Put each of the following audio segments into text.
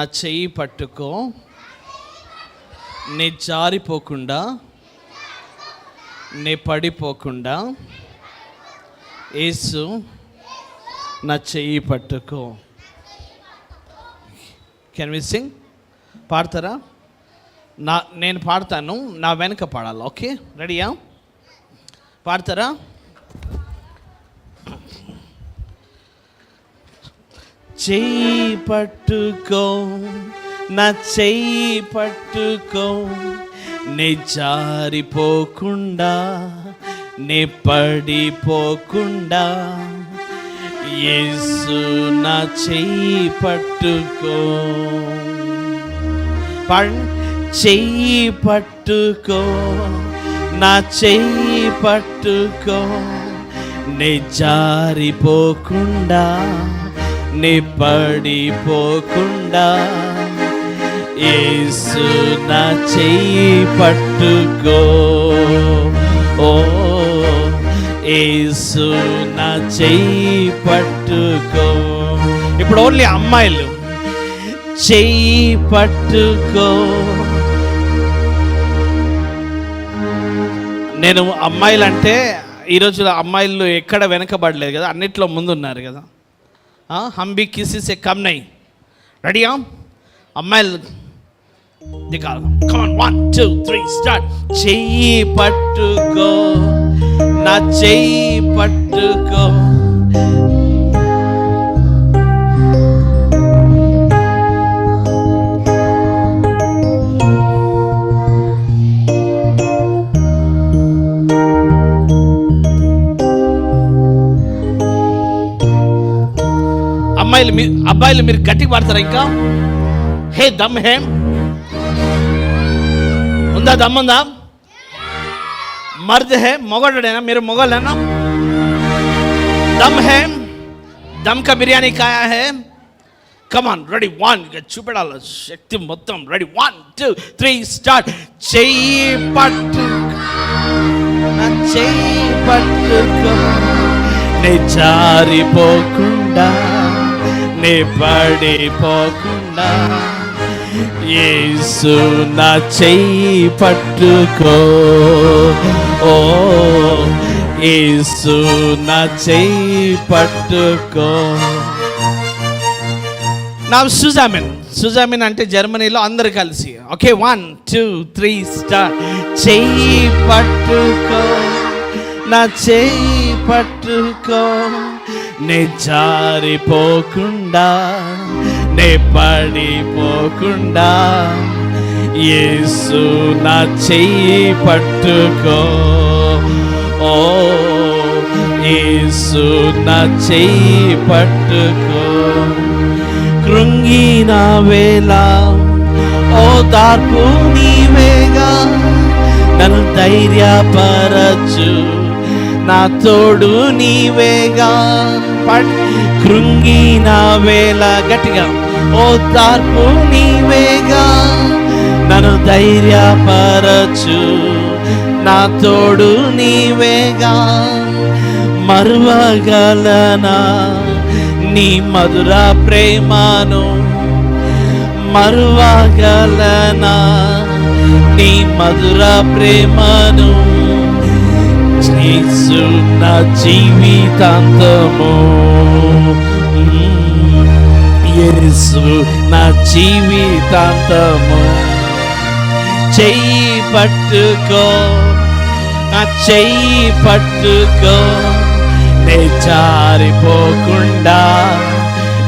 నా చెయ్యి పట్టుకో, నే జారిపోకుండా, నే పడిపోకుండా, యేసు నా చెయ్యి పట్టుకో. Can we sing? పాడతారా? నేను పాడతాను, నా వెనక పాడాలి. ఓకే, రెడీయా? పాడతారా? చెయ్యి పట్టుకో, నా చెయ్యి పట్టుకో, నే జారిపోకుండా, నే పడిపోకుండా, యేసు నా చెయ్యి పట్టుకో. చెయ్యి పట్టుకో, నా చెయ్యి పట్టుకో, నే జారిపోకుండా, నే పడిపోకుండా, యేసు నా చెయ్యి పట్టుకో. ఓ యేసు నా చెయ్యి పట్టుకో. ఇప్పుడు ఓన్లీ అమ్మాయిలు చెయ్యి పట్టుకో. నేను అమ్మాయిలు అంటే ఈరోజు అమ్మాయిలు ఎక్కడ వెనకబడలేదు కదా, అన్నిట్లో ముందు ఉన్నారు కదా. హంబీ కిసిసే కమ్ నై. రెడీయా? అమ్మాయిలు దిగాలి. Come on, 1 2 3 start. చెయ్యి పట్టుకో, నా చెయ్యి పట్టుకో, అబ్బాయిలు మీరు గట్టిగా పాడతారా? ఇంకా హే దమ్ హే ఉందా? దమ్ ఉందా? మర్ద్ హే, మొగోడేనా మీరు? మొగోళ్ళేనా? దమ్ హే, దమ్ కా బిర్యానీ ఖాయా హే. కమాన్, రెడీ? 1 చూపెడాలి శక్తి మొత్తం. రెడీ? 1 2 3 స్టార్ట్. చెయ్యి పట్టు, నా చెయ్యి పట్టుకో, నే జారిపోకుండా, నే పడిపోకుండా, యేసు నా చెయ్యి పట్టుకో. ఓ యేసు నా చెయ్యి పట్టుకో. నా సుజామిన్ అంటే జర్మనీలో అందరు కలిసి. Okay, 1 2 3 start. చెయ్యి పట్టుకో, నా చెయ్యి పట్టుకో, నే జారిపోకుండా, నే పడిపోకుండా, యేసు నా చెయ్యి పట్టుకో. ఓ యేసు నా చెయ్యి పట్టుకో. కృంగిన వేళ ఓదార్పు నీవేగా, నన్ను ధైర్యపరచు, నా తోడు నీవేగా. కృంగిన వేళ గట్టిగా, ఓదార్పు నీవేగా, నన్ను ధైర్యపరచు, నా తోడు నీవేగా. మరువగలనా నీ మధుర ప్రేమను, మరువగలనా నీ మధుర ప్రేమను, యేసు నా జీవితాంతము, యేసు నా జీవితాంతము. చెయ్యి పట్టుకో, నా చెయ్యి పట్టుకో, నే జారిపోకుండా,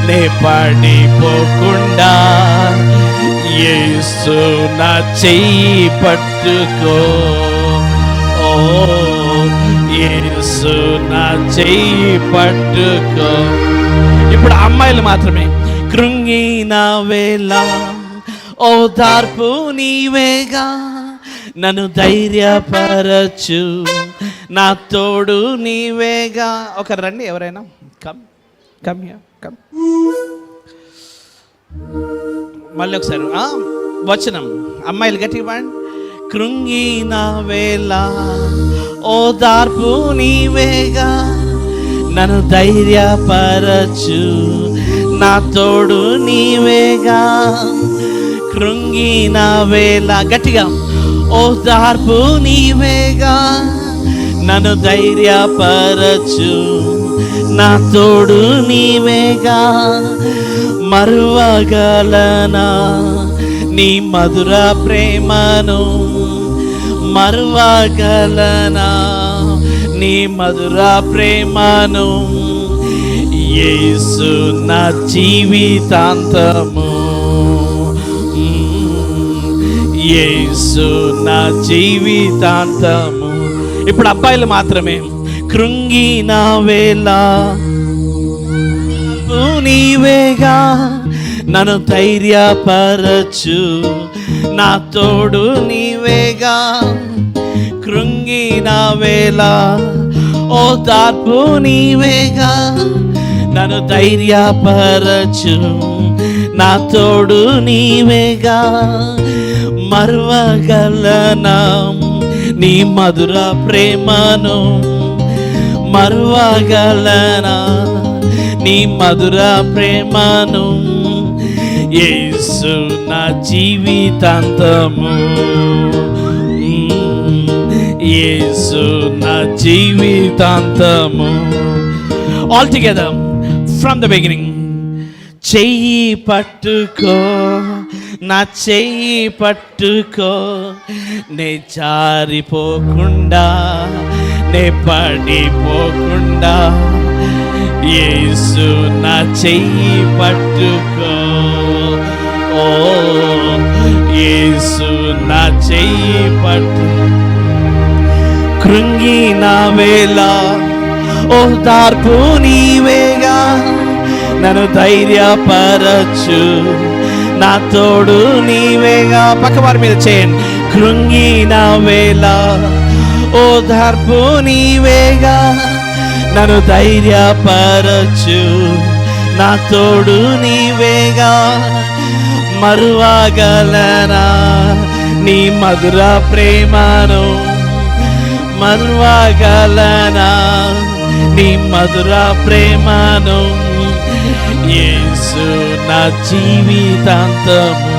నే పడిపోకుండా, యేసు నా చెయ్యి పట్టుకో. ఓ యేసు నా చెయ్యి పట్టుకో. ఇప్పుడు అమ్మాయిలు మాత్రమే. కృంగిన వేళ ఓదార్పు నీవేగా, నన్ను ధైర్యపరచు, నా తోడు నీవేగా. ఒకరు రండి, ఎవరైనా కమ్ కమ్ హియర్ కమ్. మళ్ళీ ఒకసారి వచనం అమ్మాయిలు గట్టిగా పాడండి. కృంగిన వేళ ఓదార్పు నీవేగా, నన్ను ధైర్యపరచు, నా తోడు నీవేగా. కృంగిన వేళ గట్టిగా ఓదార్పు నీవేగా. నన్ను ధైర్యపరచు నా తోడు నీవేగా. మరువగలనా నీ మధుర ప్రేమను, మరువగలనా నీ మధుర ప్రేమను. యేసు నా జీవితాంతము, యేసు నా జీవితాంతము. ఇప్పుడు అబ్బాయిలు మాత్రమే. కృంగిన వేళ నీవేగా. నన్ను ధైర్యపరచు నా తోడు నీవేగా. కృంగిన వేళ ఓదార్పు నీవేగా. నన్ను ధైర్యపరచు నా తోడు నీవేగా. మరువగలనా నీ మధుర ప్రేమను, మరువగలనా నీ మధుర ప్రేమను. యేసు నా జీవితాంతము, యేసు నా జీవితాంతము. All together from the beginning. చెయ్యి పట్టుకో నా చెయ్యి పట్టుకో, నే జారిపోకుండా నే పడిపోకుండా. యేసు నా చెయ్యి పట్టుకో, ఓ యేసు నా చెయ్యి పట్టు. కృంగిన వేళ ఓదార్పు నీవేగా. నన్ను ధైర్యపరచు నా తోడు నీవేగా. పక్కవారి మీద చేయండి. కృంగిన వేళ ఓదార్పు నీవేగా. నన్ను ధైర్యపరచు నా తోడు నీవేగా. మరువగలనా నీ మధుర ప్రేమను, మరువగలనా నీ మధుర ప్రేమను. యేసు నా జీవితాంతము,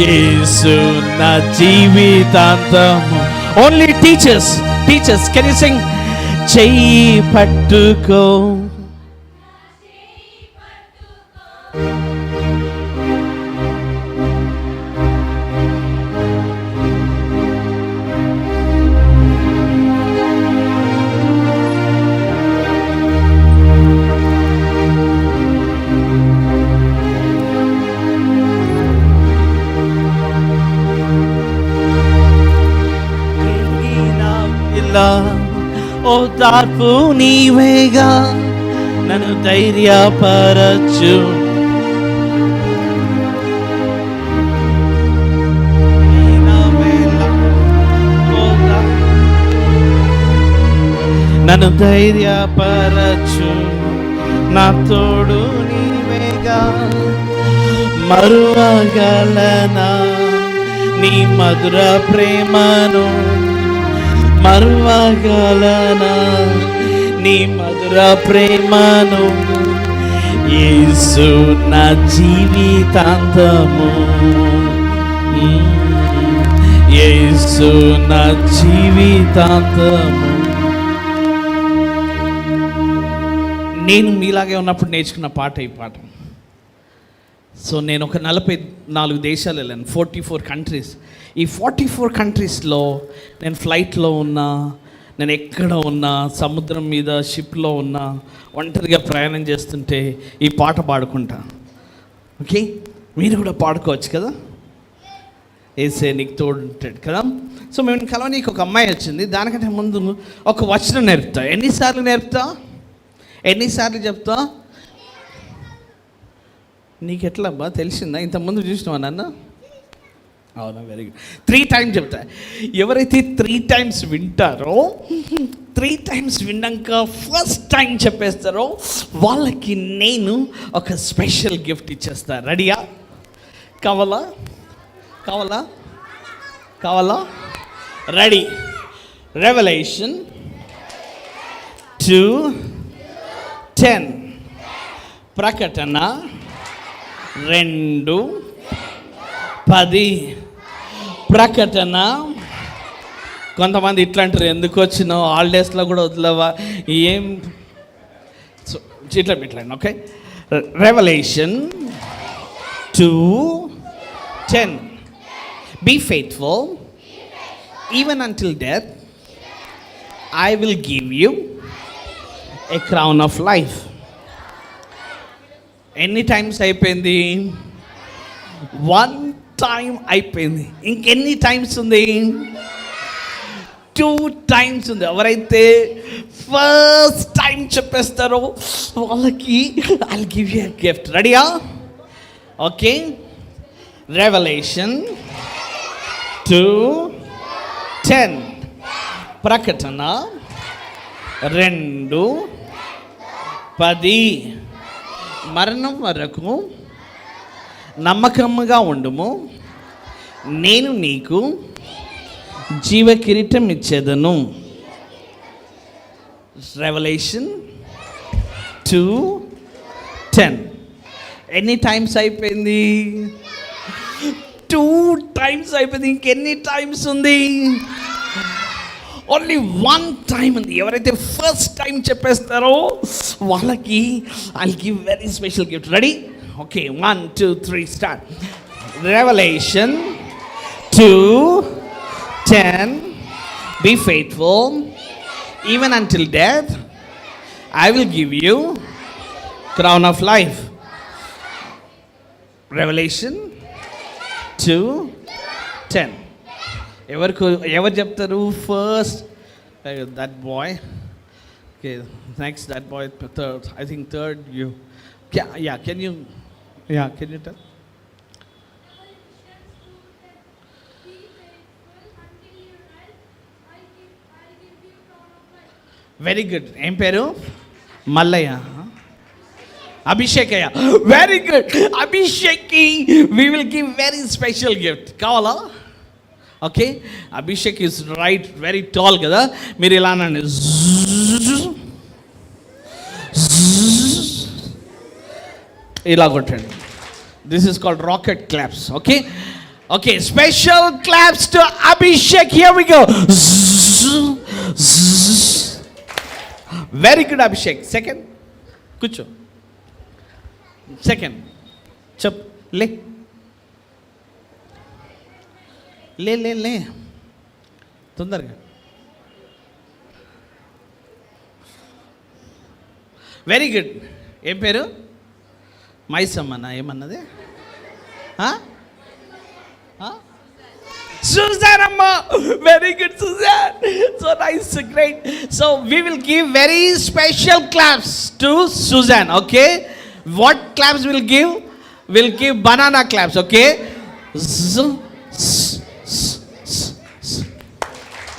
యేసు నా జీవితాంతము. Only teachers, teachers can you sing? చెయ్యి పట్టుకో ఓదార్పు నీవేగా. నన్ను ధైర్యపరచు నన్ను ధైర్యపరచు నా తోడు నీవేగా. మరువగలనా నీ మధుర ప్రేమను, మరువగలనా నీ మధుర ప్రేమను. యేసు నా జీవితాంతము, యేసు నా జీవితాంతము. నేను మీలాగే ఉన్నప్పుడు నేర్చుకున్న పాట ఈ పాట. సో నేను ఒక 44 దేశాలు వెళ్ళాను, 44 కంట్రీస్. ఈ 44 కంట్రీస్లో నేను ఫ్లైట్లో ఉన్నా, నేను ఎక్కడ ఉన్నా, సముద్రం మీద షిప్లో ఉన్నా, ఒంటరిగా ప్రయాణం చేస్తుంటే ఈ పాట పాడుకుంటా. ఓకే, మీరు కూడా పాడుకోవచ్చు కదా. ఏసే నీకు తోడు ఉంటాడు కదా. సో మేము కలవనీకి ఒక అమ్మాయి వచ్చింది. దానికంటే ముందు ఒక వచనం నేర్పుతా. ఎన్నిసార్లు నేర్పుతా? ఎన్నిసార్లు చెప్తా? నీకు ఎట్లా అబ్బా తెలిసిందా? ఇంతకుముందు చూసినావా నన్ను? అవునా, వెరీ గుడ్. 3 times చెప్తా. ఎవరైతే 3 times వింటారో, 3 times విన్నాక ఫస్ట్ టైం చెప్పేస్తారో వాళ్ళకి నేను ఒక స్పెషల్ గిఫ్ట్ ఇచ్చేస్తా. రెడీయా? కావాలా? కావాలా? కావాలా? రెడీ. Revelation 2:10. ప్రకటన 2:10. ప్రకటన. కొంతమంది ఇట్లా అంటారు, ఎందుకు వచ్చినావు, హాలిడేస్లో కూడా వదిలేవా ఏం, ఇట్లా okay. Revolution 2:10. Be faithful even until death, I will give you a crown of life. ఎన్ని టైమ్స్ అయిపోయింది? 1 టైం అయిపోయింది. ఇంకెన్ని టైమ్స్ ఉంది? 2 టైమ్స్ ఉంది. ఎవరైతే ఫస్ట్ టైం చెప్పేస్తారో వాళ్ళకి ఐ గివ్ యూ గిఫ్ట్. రెడీయా? ఓకే. రెవల్యూషన్ 2:10. ప్రకటన 2:10. మరణం వరకు నమ్మకముగా ఉండుము, నేను నీకు జీవ కిరీటం ఇచ్చేదను. రెవల్యూషన్ 2:10. ఎన్ని టైమ్స్ అయిపోయింది? 2 టైమ్స్ అయిపోయింది. ఇంకెన్ని టైమ్స్ ఉంది? ఓన్లీ 1 టైం ఉంది. ఎవరైతే ఫస్ట్ టైం చెప్పేస్తారో వాళ్ళకి I give very special gift. Ready? Okay, 1 2 3 start. Revolution 2:10. Be faithful even until death, I will give you crown of life. Revelation 2:10. ఎవరు చెప్తారు first? That boy. Okay, next that boy. Third, I think third you. Can you tell? Very good. ఏం పేరు? Mallayya. Abhishekayya. Very good. అభిషేక్కి we will give very special gift. కావాలా? Okay, Abhishek is right, very tall కదా. మీరు ఇలా అనండి, ఇలా కొట్టండి. This is called rocket claps. Okay okay, special claps to Abhishek. Here we go. Very good Abhishek. Second కూర్చో. సెకండ్ చెప్. లే లే లే లే తొందరగా. Very good. ఏం పేరు? మైసమ్మనా? ఏమన్నది? Suzanne Amma. Very good, Suzanne. So nice, great. So we will give very special claps to Suzanne. Okay, what claps we'll give? We'll give banana claps. Okay.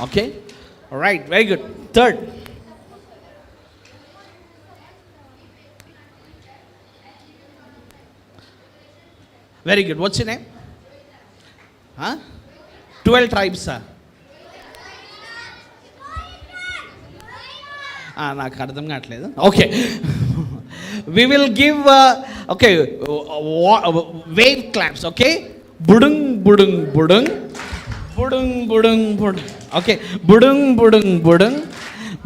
Okay, all right, very good. Third. Very good. What's your name? 12 tribes. నాకు అర్థం కావట్లేదు. Okay, we will give okay wave claps. Okay, budung budung budung budung budung budung. Okay, budung budung budung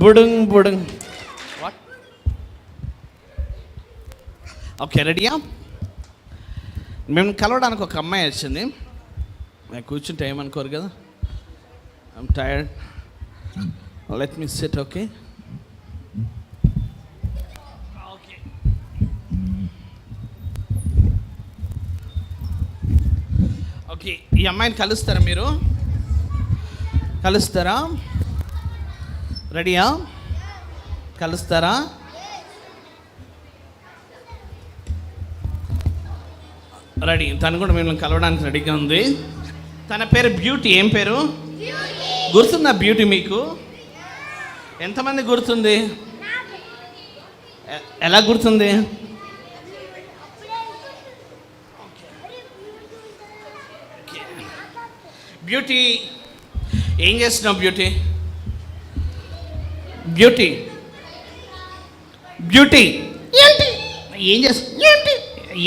budung budung. What? Okay, ready? మేము కలవడానికి ఒక అమ్మాయి వచ్చింది. నేను కూర్చుంటే ఏమనుకోరు కదా. I'm tired, let me SIT. Okay okay okay ఈ అమ్మాయిని కలుస్తారా? మీరు కలుస్తారా? రెడీయా? కలుస్తారా? రెడీ. తను కూడా మిమ్మల్ని కలవడానికి రెడీగా ఉంది. తన పేరు బ్యూటీ. ఏం పేరు? గుర్తుందా బ్యూటీ మీకు? ఎంతమంది గుర్తుంది? ఎలా గుర్తుంది? బ్యూటీ ఏం చేస్తున్నావు? బ్యూటీ బ్యూటీ బ్యూటీ ఏంటి ఏంటి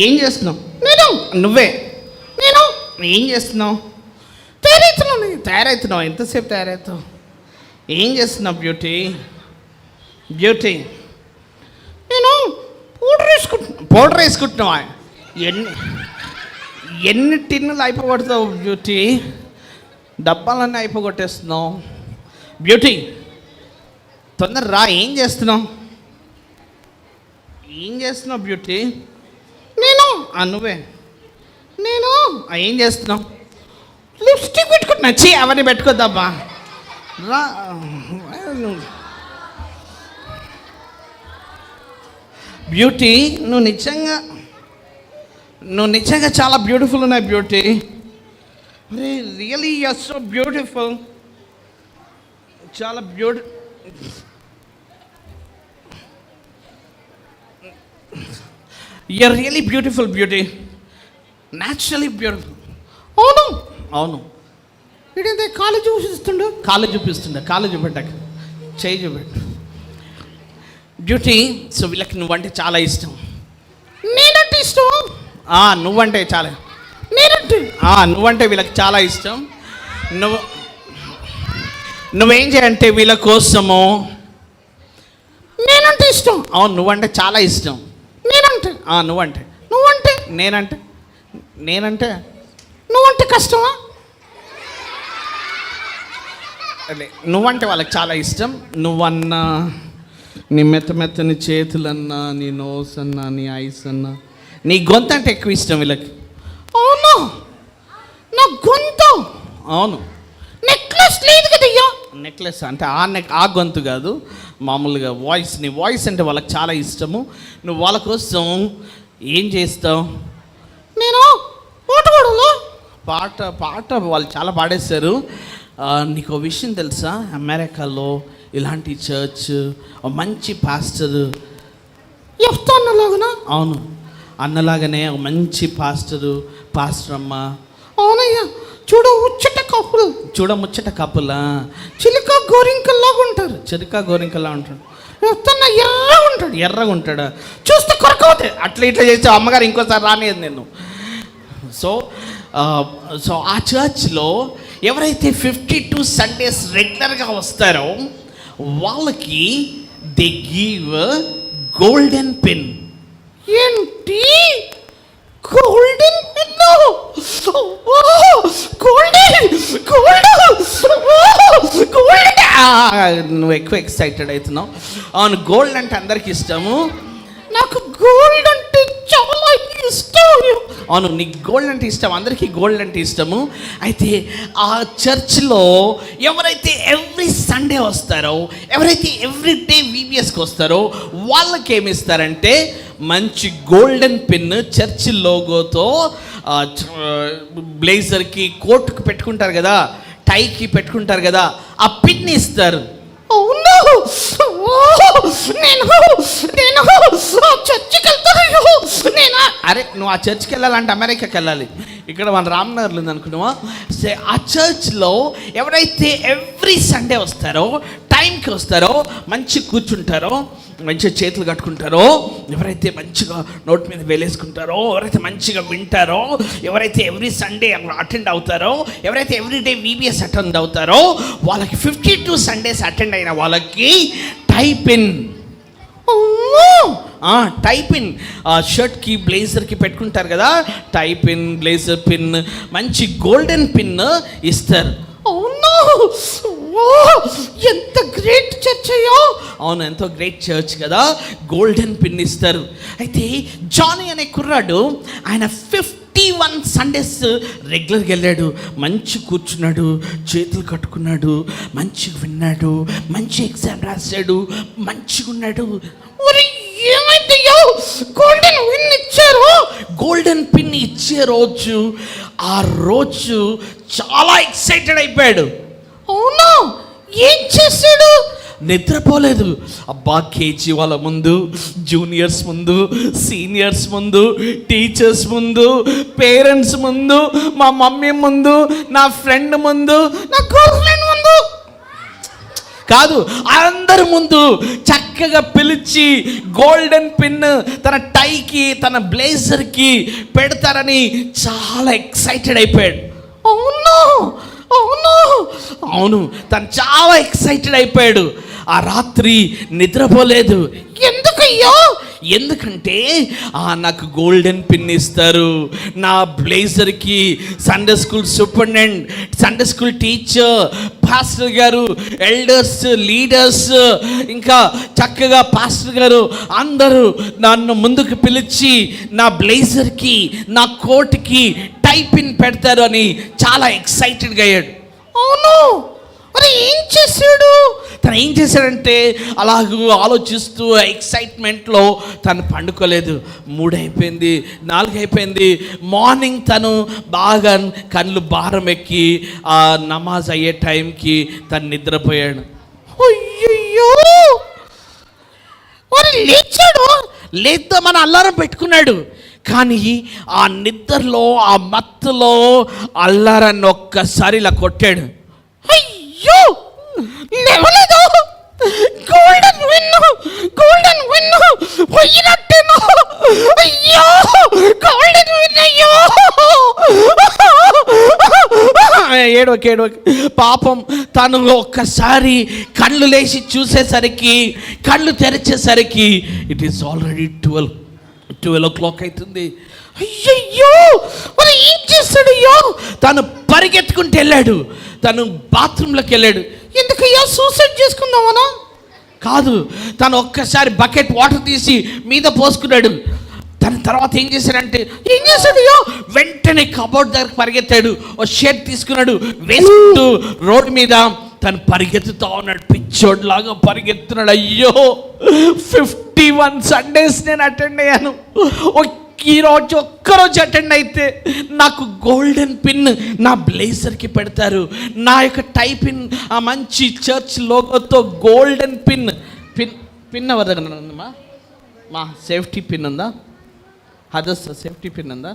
ఏం చేస్తున్నావు? నేను నువ్వే నేను ఏం చేస్తున్నావు? తయారవుతున్నావు ఎంతసేపు తయారవుతావు? ఏం చేస్తున్నావు బ్యూటీ? నేను పౌడర్ వేసుకుంటున్నావా? ఎన్ని టిన్నులు అయిపోగొడతావు బ్యూటీ? డబ్బాలన్నీ అయిపోగొట్టేస్తున్నావు బ్యూటీ. తొందర రా. ఏం చేస్తున్నావు బ్యూటీ? నేను నువ్వే నేను ఏం చేస్తున్నావు? లిప్స్టిక్ పెట్టుకుంటున్నా. అవన్నీ పెట్టుకోద్దబ్బా. రా. బ్యూటీ నువ్వు నిజంగా చాలా బ్యూటిఫుల్ ఉన్నాయి beauty. Really you are so beautiful. చాలా you are really beautiful beauty. Naturally beautiful. అవును వీడైతే కాళ్ళు చూపిస్తుండు. కాళ్ళు చూపెట్టాక చేయి చూపెట్టు బ్యూటీ. సో వీళ్ళకి నువ్వంటే చాలా ఇష్టం. నేనంటే ఇష్టం. నువ్వంటే చాలా నువ్వంటే వీళ్ళకి చాలా ఇష్టం. నువ్వేం చేయంటే వీళ్ళ కోసము నేనంటే ఇష్టం. అవును నువ్వంటే చాలా ఇష్టం. నువ్వంటే నువ్వంటే కష్టమా? అదే నువ్వంటే వాళ్ళకి చాలా ఇష్టం. నువ్వన్నా, నీ మెత్తని చేతులన్నా, నీ నోస్ అన్నా, నీ ఐస్ అన్నా, నీ గొంతు అంటే ఎక్కువ ఇష్టం వీళ్ళకి. అవును నా గొంతు. అవును నెక్లెస్ లేదు కదయ్యా. నెక్లెస్ అంటే ఆ గొంతు కాదు, మామూలుగా వాయిస్. నీ వాయిస్ అంటే వాళ్ళకి చాలా ఇష్టము. నువ్వు వాళ్ళ కోసం ఏం చేస్తావు? నేను పాట వాళ్ళు చాలా పాడేశారు. నీకు విషయం తెలుసా? అమెరికాలో ఇలాంటి చర్చ్ మంచి పాస్టర్ అన్నలాగా. అవును అన్నలాగానే ఒక మంచి పాస్టర్ అమ్మ. అవునయ్యా. ముచ్చట కప్పులా చిలుక గోరింకల్లా ఉంటారు. ఎర్రగా ఉంటాడు. చూస్తే కొరకవుతాయి. అట్లా ఇట్లా చేస్తే అమ్మగారు ఇంకోసారి రానియదు నేను. సో ఆ చర్చ్లో ఎవరైతే 52 సండేస్ రెగ్యులర్గా వస్తారో వాళ్ళకి దే గివ్ గోల్డెన్ పెన్. ఏంటి గోల్డెన్ పెన్? నువ్వు ఎక్కువ ఎక్సైటెడ్ అవుతున్నావు. అవును గోల్డ్ అంటే అందరికి ఇష్టము. నాకు గోల్డ్ అంటే చాలా ఇష్టం. అవును నీకు గోల్డ్ అంటే ఇష్టం, అందరికీ గోల్డ్ అంటే ఇష్టము. అయితే ఆ చర్చ్లో ఎవరైతే ఎవ్రీ సండే వస్తారో, ఎవరైతే ఎవ్రీ డే VBSకి వస్తారో వాళ్ళకి ఏమి ఇస్తారంటే మంచి గోల్డెన్ పెన్ చర్చ్ లోగోతో బ్లేజర్కి కోట్కి పెట్టుకుంటారు కదా, టైకి పెట్టుకుంటారు కదా, ఆ పిన్ ఇస్తారు. అవును నేను చర్చికి వెళ్తాను. అరే నువ్వు ఆ చర్చ్కి వెళ్ళాలంటే అమెరికాకి వెళ్ళాలి. ఇక్కడ మన రామ్నగర్లో ఉంది అనుకున్నావా? ఆ చర్చ్లో ఎవరైతే ఎవ్రీ సండే వస్తారో, టైంకి వస్తారో, మంచి కూర్చుంటారో, మంచిగా చేతులు కట్టుకుంటారో, ఎవరైతే మంచిగా నోటి మీద వేలేసుకుంటారో, ఎవరైతే మంచిగా వింటారో, ఎవరైతే ఎవ్రీ సండే అటెండ్ అవుతారో, ఎవరైతే ఎవ్రీ డే VBS అటెండ్ అవుతారో వాళ్ళకి 52 సండేస్ అటెండ్ అయిన వాళ్ళకి టైపిన్ షర్ట్కి బ్లేజర్కి పెట్టుకుంటారు కదా, టైపిన్ బ్లేజర్ పిన్ మంచి గోల్డెన్ పిన్ ఇస్తారు. అవును ఎంత గ్రేట్ చర్చ్ అయ్యో. అవును ఎంతో గ్రేట్ చర్చ్ కదా, గోల్డెన్ పిన్ ఇస్తారు. అయితే జానీ అనే కుర్రాడు ఆయన 51 సండేస్ రెగ్యులర్గా వెళ్ళాడు. మంచి కూర్చున్నాడు, చేతులు కట్టుకున్నాడు, మంచిగా విన్నాడు, మంచి ఎగ్జామ్ రాశాడు, మంచిగా ఉన్నాడు. ఏమైందయ్యో గోల్డెన్ పిన్ ఇచ్చారు. గోల్డెన్ పిన్ ఇచ్చే రోజు ఆ రోజు చాలా ఎక్సైటెడ్ అయిపోయాడు. అవునా ఏం చేశాడు? నిద్రపోలేదు. అబ్బా కేజీ వాళ్ళ ముందు, జూనియర్స్ ముందు, సీనియర్స్ ముందు, టీచర్స్ ముందు, పేరెంట్స్ ముందు, మా మమ్మీ ముందు, నా ఫ్రెండ్ ముందు, నా గర్ల్ ఫ్రెండ్ ముందు కాదు, అందరి ముందు చక్కగా పిలిచి గోల్డెన్ పిన్ తన టైకి తన బ్లేజర్కి పెడతారని చాలా ఎక్సైటెడ్ అయిపోయాడు. అవును తను చాలా ఎక్సైటెడ్ అయిపోయాడు. ఆ రాత్రి నిద్రపోలేదు. ఎందుకయ్యో? ఎందుకంటే నాకు గోల్డెన్ పిన్ ఇస్తారు, నా బ్లేజర్కి Sunday school superintendent, Sunday school teacher, pastor గారు, ఎల్డర్స్, లీడర్స్, ఇంకా చక్కగా పాస్టర్ గారు అందరూ నన్ను ముందుకు పిలిచి నా బ్లేజర్కి నా కోట్కి టై పిన్ పెడతారు అని చాలా ఎక్సైటెడ్గా అయ్యాడు. అవును, మరి ఏం చేశాడు? తను ఏం చేశాడంటే అలాగూ ఆలోచిస్తూ ఎక్సైట్మెంట్లో తను పండుకోలేదు. 3 అయిపోయింది, 4 అయిపోయింది. మార్నింగ్ తను బాగా కళ్ళు భారం ఎక్కి ఆ నమాజ్ అయ్యే టైంకి తను నిద్రపోయాడు. అయ్యయ్యో, మరి లేచాడు, లేద్దామని అల్లారం పెట్టుకున్నాడు. కానీ ఆ నిద్రలో ఆ మత్తులో అల్లారాన్ని ఒక్కసారి ఇలా కొట్టాడు. అయ్యో లేవలేదు, గోల్డెన్ విన్ పోయినట్టేను. అయ్యో గోల్డెన్ విన్, అయ్యో ఏడవకి పాపం. తను ఒక్కసారి కళ్ళు లేచి చూసేసరికి, కళ్ళు తెరిచేసరికి ఇట్ ఈస్ ఆల్రెడీ 12 o'clock అవుతుంది. అయ్యయ్యో, మరి ఏం చేస్తాడయ్యో? తను పరిగెత్తుకుంటూ వెళ్ళాడు, తను బాత్రూంలోకి వెళ్ళాడు. ఎందుకయ్యా, సూసైడ్ చేసుకుందామనా? కాదు, తను ఒక్కసారి బకెట్ వాటర్ తీసి మీద పోసుకున్నాడు. తన తర్వాత ఏం చేశాడయ్యో? వెంటనే కబోర్డ్ దగ్గర పరిగెత్తాడు, ఓ షర్ట్ తీసుకున్నాడు, వేసుకుంటూ రోడ్డు మీద తను పరిగెత్తుతా ఉన్నాడు, పిచ్చోడ్లాగా పరిగెత్తున్నాడు. అయ్యో 51 సండేస్ నేను అటెండ్ అయ్యాను, ఈరోజు ఒక్కరోజు అటెండ్ అయితే నాకు గోల్డెన్ పిన్ నా బ్లేజర్కి పెడతారు, నా యొక్క టై పిన్ ఆ మంచి చర్చ్ లోగోతో గోల్డెన్ పిన్ ఎవరి దగ్గర ఉందమ్మా? మా సేఫ్టీ పిన్ ఉందా? అదర్స్ సేఫ్టీ పిన్ ఉందా?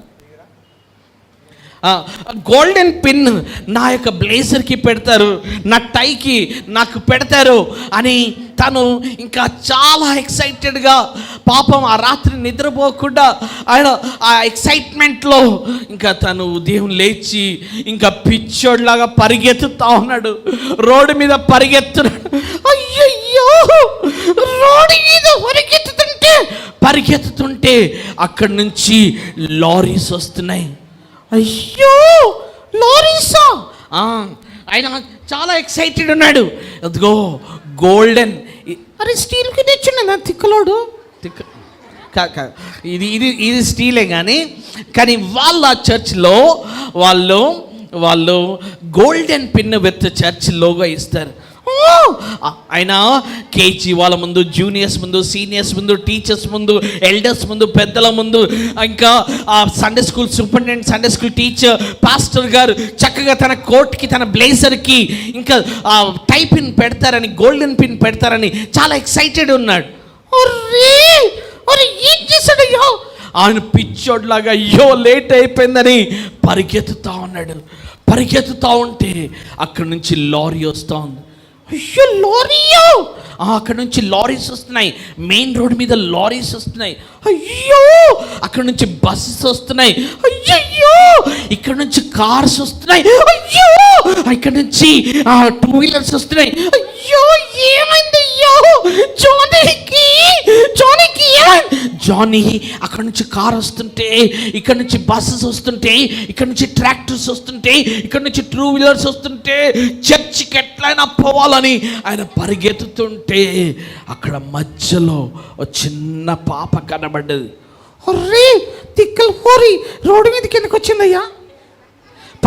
గోల్డెన్ పిన్ నా యొక్క బ్లేజర్కి పెడతారు, నా టైకి నాకు పెడతారు అని తను ఇంకా చాలా ఎక్సైటెడ్గా, పాపం ఆ రాత్రి నిద్రపోకుండా ఆయన ఆ ఎక్సైట్మెంట్లో ఇంకా తను ఉదయం లేచి ఇంకా పిచ్చోడ్లాగా పరిగెత్తుతా ఉన్నాడు, రోడ్డు మీద పరిగెత్తున్నాడు. అయ్యయ్యో, రోడ్డు మీద పరిగెత్తుతుంటే అక్కడి నుంచి లారీస్ వస్తున్నాయి. అయ్యో లారీసా? ఆయన చాలా ఎక్సైటెడ్ ఉన్నాడు. అదిగో గోల్డెన్, అరే స్టీల్కి తెచ్చిండు నా తిక్కలోడు. ఇది స్టీలే కానీ వాళ్ళ చర్చ్లో వాళ్ళు golden pin with church logo ఇస్తారు. ఆయన కేజీ వాళ్ళ ముందు, జూనియర్స్ ముందు, సీనియర్స్ ముందు, టీచర్స్ ముందు, ఎల్డర్స్ ముందు, పెద్దల ముందు, ఇంకా ఆ Sunday school superintendent, Sunday school teacher, pastor గారు చక్కగా తన కోట్కి తన బ్లేజర్కి ఇంకా టై పిన్ పెడతారని, గోల్డెన్ పిన్ పెడతారని చాలా ఎక్సైటెడ్ ఉన్నాడు. ఏం చేశాడయ్యో? ఆయన పిచ్చోడ్లాగా అయ్యో లేట్ అయిపోయిందని పరిగెత్తుతా ఉన్నాడు. పరిగెత్తుతా ఉంటే అక్కడి నుంచి లారీ వస్తూ ఉంది. అయ్యో లారీయో! అక్కడ నుంచి లారీస్ వస్తున్నాయి, మెయిన్ రోడ్ మీద లారీస్ వస్తున్నాయి. అయ్యో అక్కడ నుంచి బస్సెస్ వస్తున్నాయి. అయ్యయ్యో ఇక్కడ నుంచి కార్స్ వస్తున్నాయి. అయ్యో ఇక్కడ నుంచి 2 వీలర్స్ వస్తున్నాయి. అయ్యో ఏమైందయ్యో జానీ అక్కడ నుంచి కార్ వస్తుంటే, ఇక్కడ నుంచి బస్సెస్ వస్తుంటే, ఇక్కడ నుంచి ట్రాక్టర్స్ వస్తుంటే, ఇక్కడ నుంచి 2 వీలర్స్ వస్తుంటే చర్చికి ఎట్లయినా పోవాలని ఆయన పరిగెత్తుతుంటే అక్కడ మధ్యలో ఒక చిన్న పాప కనబడ్డది. అర్రే తిక్కలు పోరి రోడ్డు మీద కిందకు వచ్చిందయ్యా.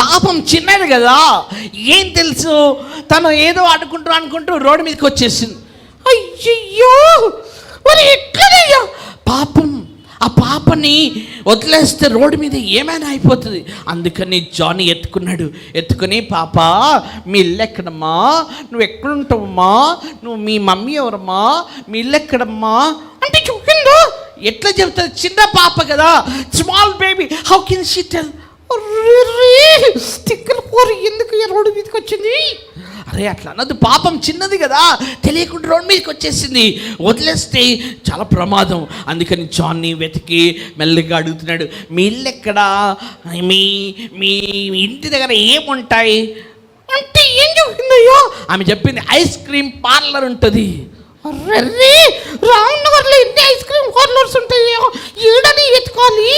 పాపం చిన్నది కదా, ఏం తెలుసు, తను ఏదో అనుకుంటూ రోడ్డు మీదకి వచ్చేసింది. అయ్యయ్యో మరి ఎక్కడయ్యా పాపం, ఆ పాపని వదిలేస్తే రోడ్డు మీద ఏమైనా అయిపోతుంది. అందుకని జానీ ఎత్తుకుని పాప మీ ఇల్లు ఎక్కడమ్మా, నువ్వు ఎక్కడుంటావమ్మా, నువ్వు మీ మమ్మీ ఎవరమ్మా, మీ ఇల్లు ఎక్కడమ్మా అంటే చూపిందో. ఎట్లా చెప్తుంది, చిన్న పాప కదా, small baby, how can she tell? తిక్కల పోరు ఎందుకు రోడ్డు మీదకి వచ్చింది? అరే అట్లా అన్నది, పాపం చిన్నది కదా, తెలియకుండా రోడ్ మీదకి వచ్చేసింది, వదిలేస్తే చాలా ప్రమాదం. అందుకని జాన్ని వెతికి మెల్లగా అడుగుతున్నాడు, మీ ఇల్లు ఎక్కడా, మీ మీ ఇంటి దగ్గర ఏముంటాయి అంటే ఏం చెప్పిందయ్యో. ఆమె చెప్పింది ఐస్ క్రీమ్ పార్లర్ ఉంటుంది. అర్రే రామ్నగర్లో ఎన్ని ఐస్ క్రీమ్ పార్లర్స్ ఉంటాయో, ఏడని వెతుకోవాలి.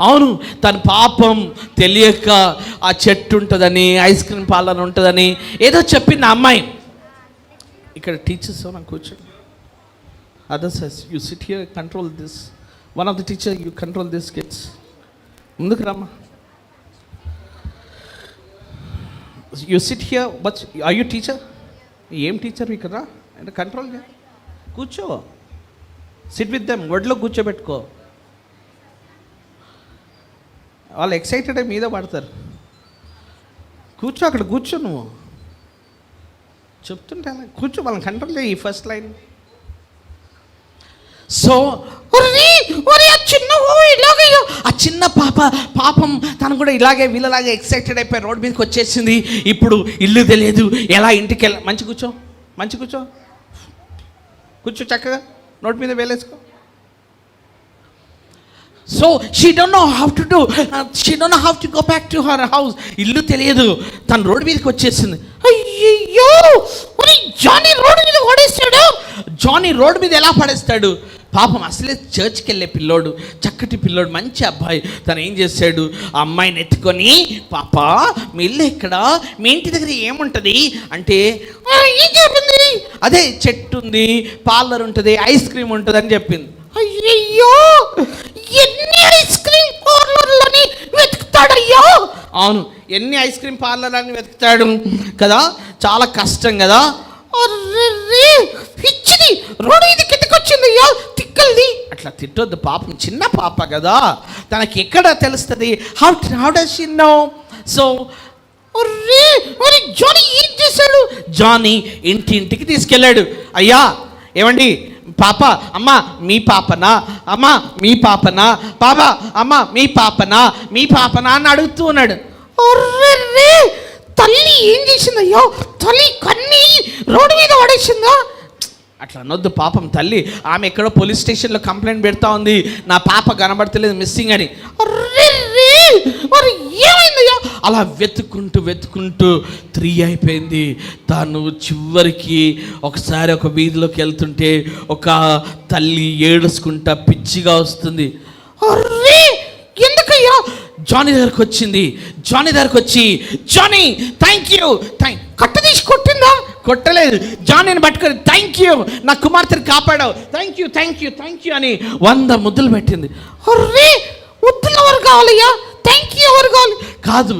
అవును, తన పాపం తెలియక ఆ చెట్టు ఉంటుందని, ఐస్ క్రీమ్ పార్లర్ ఉంటుందని ఏదో చెప్పింది ఆ అమ్మాయి. ఇక్కడ టీచర్స్ నాకు కూర్చోండి, others you sit here, control this. One of the teacher you control this kids. ముందుకు రామ్మా. You sit here, but are you teacher? ఏం టీచర్ ఇక్కడ రా, అంటే కంట్రోల్ చేయ, కూర్చో, సిట్ విత్ దెమ్, ఒడిలో కూర్చోబెట్టుకో. వాళ్ళు ఎక్సైటెడ్ అయి మీద పడతారు. కూర్చో, అక్కడ కూర్చో, నువ్వు చెప్తుంటే అలా కూర్చో, వాళ్ళని కంట్రోల్ చేయి. ఈ ఫస్ట్ లైన్. సో ఆ చిన్న పాపం తను కూడా ఇలాగే వీళ్ళలాగే ఎక్సైటెడ్ అయిపోయి రోడ్ మీదకి వచ్చేసింది. ఇప్పుడు ఇల్లు తెలియదు, ఎలా ఇంటికి వెళ్ళ. మంచి కూర్చో, మంచి కూర్చో, కూర్చో చక్కగా, నోటి మీద వేలేసుకో. So she don't know how to do, she don't know how to go back to her house. ఇల్లు తెలియదు, తను రోడ్డు మీదకి వచ్చేసింది. అయ్యయ్యో, జానీ రోడ్డు మీద పడేస్తాడు. జానీ రోడ్డు మీద ఎలా పడేస్తాడు? పాపం అసలే చర్చ్కి వెళ్ళే పిల్లోడు, చక్కటి పిల్లోడు, మంచి అబ్బాయి. తను ఏం చేశాడు, ఆ అమ్మాయిని ఎత్తుకొని, పాప మీ ఇల్లు ఎక్కడ, మీ ఇంటి దగ్గర ఏముంటుంది అంటే, ఏం చెప్పింది, అదే చెట్టు ఉంది, పార్లర్ ఉంటుంది, ఐస్ క్రీమ్ ఉంటుంది అని చెప్పింది. అయ్యయ్యో, ఎన్ని ఐస్ క్రీమ్ పార్లర్లని వెతుకుతాడయ్యో. అవును, ఎన్ని ఐస్ క్రీమ్ పార్లర్లని వెతుకుతాడు కదా, చాలా కష్టం కదా. పిచ్చిది రోడ్డు ఇది కిందకొచ్చింది అయ్యో, తిక్కల్ది. అట్లా తిట్టొద్దు, పాపం చిన్న పాప కదా, తనకి ఎక్కడ తెలుస్తుంది. How does she know? So Johnny ఏం చేశాడు, జానీ ఇంటింటికి తీసుకెళ్ళాడు. అయ్యా ఏమండి, పాప, అమ్మ మీ పాపనా, అమ్మ మీ పాపనా, పాప అమ్మ మీ పాపనా, మీ పాపనా అని అడుగుతూ ఉన్నాడు. తల్లి ఏం చేసిందయ్యో, తల్లి కన్నీ రోడ్డు మీద పడేసిందా? అట్లా అనొద్దు, పాపం తల్లి. ఆమె ఎక్కడో పోలీస్ స్టేషన్లో కంప్లైంట్ పెడతా ఉంది, నా పాప కనబడతలేదు, మిస్సింగ్ అని. మరి ఏమైందయ్యో? అలా వెతుక్కుంటూ 3 అయిపోయింది. తను చివరికి ఒకసారి ఒక వీధిలోకి వెళ్తుంటే ఒక తల్లి ఏడుచుకుంటా పిచ్చిగా వస్తుంది. అర్రే ఎందుకయ్యా? జానీ దగ్గరకు వచ్చింది. జానీ దగ్గరకు వచ్చి, జానీ థ్యాంక్ యూ, కట్ట తీసి కొట్టిందా? కొట్టలేదు. జానీని పట్టుకొని థ్యాంక్ యూ, నా కుమార్తెని కాపాడావు, thank you thank you thank you అని 100 ముద్దులు పెట్టింది. అర్రే ముద్దులు ఎవరు కావాలయ్యా, థ్యాంక్ యూ ఎవరు కావాలి కాదు,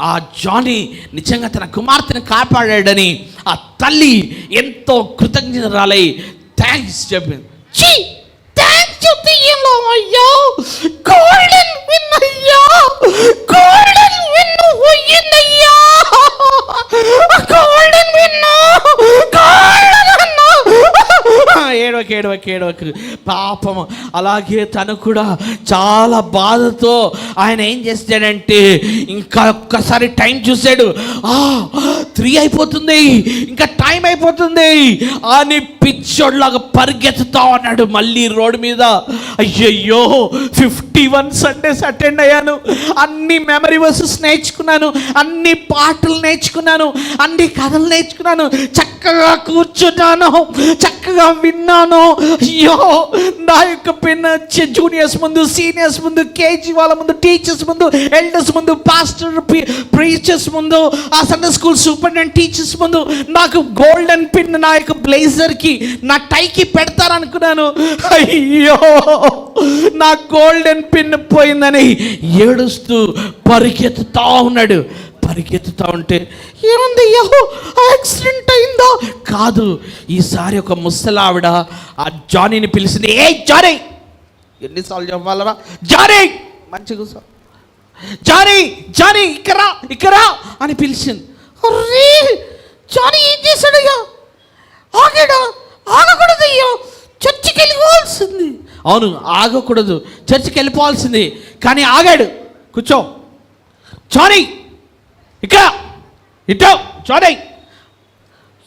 ఆ జానీ నిజంగా తన కుమార్తెను కాపాడాడని ఆ తల్లి ఎంతో కృతజ్ఞతరాలై థ్యాంక్స్ చెప్పింది. థ్యాంక్స్ చెప్తే ఏమో అయ్యో, గోల్డెన్ విన్ అయ్యా, గోల్డెన్ విన్ పోయిందయ్యా, గోల్డెన్ విన్, ఏడవకు పాపం. అలాగే తను కూడా చాలా బాధతో ఆయన ఏం చేస్తాడంటే, ఇంకా ఒక్కసారి టైం చూశాడు. 3 అయిపోతుంది, ఇంకా టైం అయిపోతుంది అని పిచ్చోడ్లాగా పరిగెత్తుతా ఉన్నాడు మళ్ళీ రోడ్డు మీద. అయ్యయ్యో 51 సండేస్ అటెండ్ అయ్యాను, అన్ని మెమరీ వర్సెస్ నేర్చుకున్నాను, అన్ని పాటలు నేర్చుకున్నాను, అన్ని కథలు నేర్చుకున్నాను, చక్కగా కూర్చున్నాను, చక్కగా విన్నాను. అయ్యో నా యొక్క పిన్న జూనియర్స్ ముందు, సీనియర్స్ ముందు, కేజీ వాళ్ళ ముందు, టీచర్స్ ముందు, ఎల్డర్స్ ముందు, పాస్టర్ ప్రీచర్స్ ముందు, ఆ సండే స్కూల్ సూపరింటెండెంట్ టీచర్స్ ముందు నాకు గోల్డెన్ పిన్ నా యొక్క బ్లేజర్కి, నా టైకి పెడతారనుకున్నాను. అయ్యో నా గోల్డెన్ పిన్ పోయిందని ఏడుస్తూ పరిగెత్తుతా ఉన్నాడు. పరిగెత్తుతా ఉంటే ఏముంది, యాక్సిడెంట్ అయిందా? కాదు, ఈసారి ఒక ముసలావిడ ఆ జానీని పిలిచింది. ఏ జానీ, ఎన్నిసార్లు చెప్పాలరా, జానీ మంచి కూర్చో, జానీ జానీ ఇక్కరా అని పిలిచింది. అర్రే జానీ ఏం చేశాడయ్యా? ఆగాడా? ఆగకూడదయ్యా, చర్చికి వెళ్ళిపోవాల్సింది. అవును ఆగకూడదు, చర్చికి వెళ్ళిపోవాల్సింది, కానీ ఆగాడు. కూర్చో జానీ, ఇక్కడ ఇటో జానీ.